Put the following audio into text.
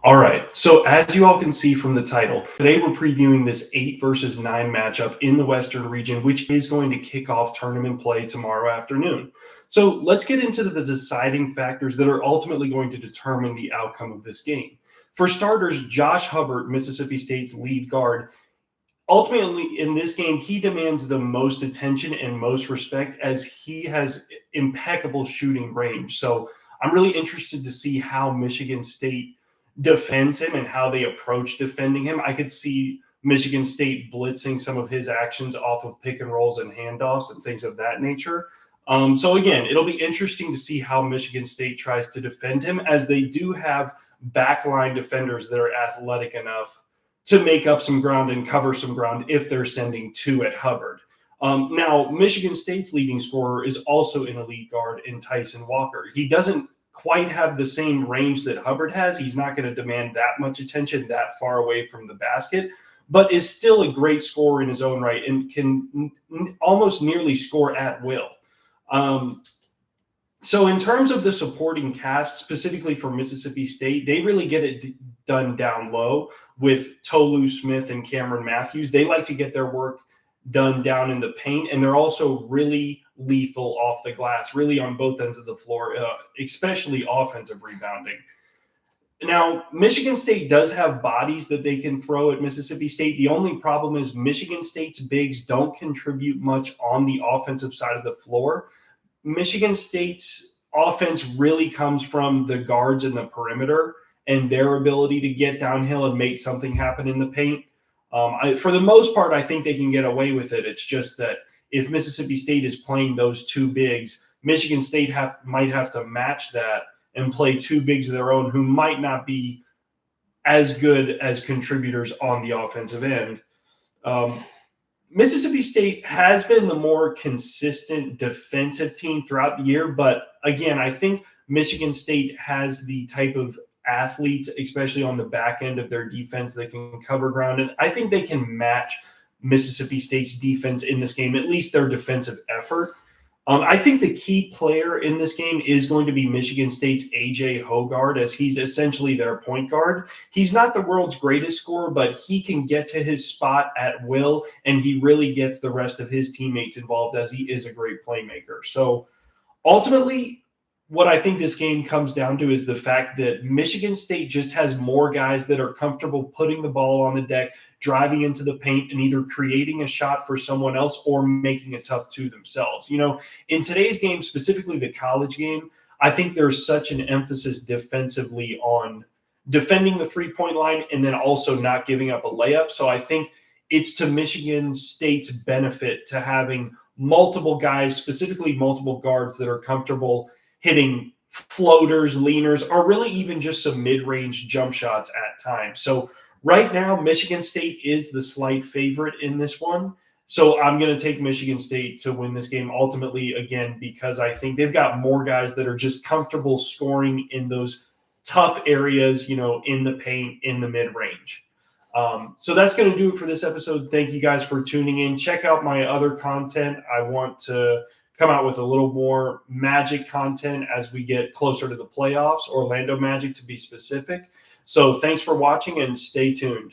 All right. So as you all can see from the title, today we're previewing this 8 versus 9 matchup in the Western region, which is going to kick off tournament play tomorrow afternoon. So let's get into the deciding factors that are ultimately going to determine the outcome of this game. For starters, Josh Hubbard, Mississippi State's lead guard, ultimately in this game, he demands the most attention and most respect as he has impeccable shooting range. So I'm really interested to see how Michigan State defends him and how they approach defending him. I could see Michigan State blitzing some of his actions off of pick and rolls and handoffs and things of that nature. So again, it'll be interesting to see how Michigan State tries to defend him, as they do have backline defenders that are athletic enough to make up some ground and cover some ground if they're sending two at Hubbard. Now, Michigan State's leading scorer is also an elite guard in Tyson Walker. He doesn't quite have the same range that Hubbard has. He's not going to demand that much attention that far away from the basket, but is still a great scorer in his own right and can almost nearly score at will. So in terms of the supporting cast, specifically for Mississippi State, they really get it done down low with Tolu Smith and Cameron Matthews. They like to get their work done down in the paint, and they're also really lethal off the glass, really on both ends of the floor, especially offensive rebounding. Now, Michigan State does have bodies that they can throw at Mississippi State. The only problem is Michigan State's bigs don't contribute much on the offensive side of the floor. Michigan State's offense really comes from the guards in the perimeter and their ability to get downhill and make something happen in the paint. For the most part, I think they can get away with it. It's just that if Mississippi State is playing those two bigs, Michigan State might have to match that and play two bigs of their own who might not be as good as contributors on the offensive end. Mississippi State has been the more consistent defensive team throughout the year, but again, I think Michigan State has the type of athletes, especially on the back end of their defense, that can cover ground, and I think they can match Mississippi State's defense in this game, at least their defensive effort. I think the key player in this game is going to be Michigan State's A.J. Hoggard, as he's essentially their point guard. He's not the world's greatest scorer, but he can get to his spot at will, and he really gets the rest of his teammates involved, as he is a great playmaker. So ultimately, what I think this game comes down to is the fact that Michigan State just has more guys that are comfortable putting the ball on the deck, driving into the paint, and either creating a shot for someone else or making it tough to themselves. You know, in today's game, specifically the college game, I think there's such an emphasis defensively on defending the three-point line and then also not giving up a layup. So I think it's to Michigan State's benefit to having multiple guys, specifically multiple guards, that are comfortable hitting floaters, leaners, or really even just some mid-range jump shots at times. So right now, Michigan State is the slight favorite in this one. So I'm going to take Michigan State to win this game ultimately, again, because I think they've got more guys that are just comfortable scoring in those tough areas, you know, in the paint, in the mid-range. So that's going to do it for this episode. Thank you guys for tuning in. Check out my other content. I want to come out with a little more Magic content as we get closer to the playoffs, Orlando Magic to be specific. So thanks for watching and stay tuned.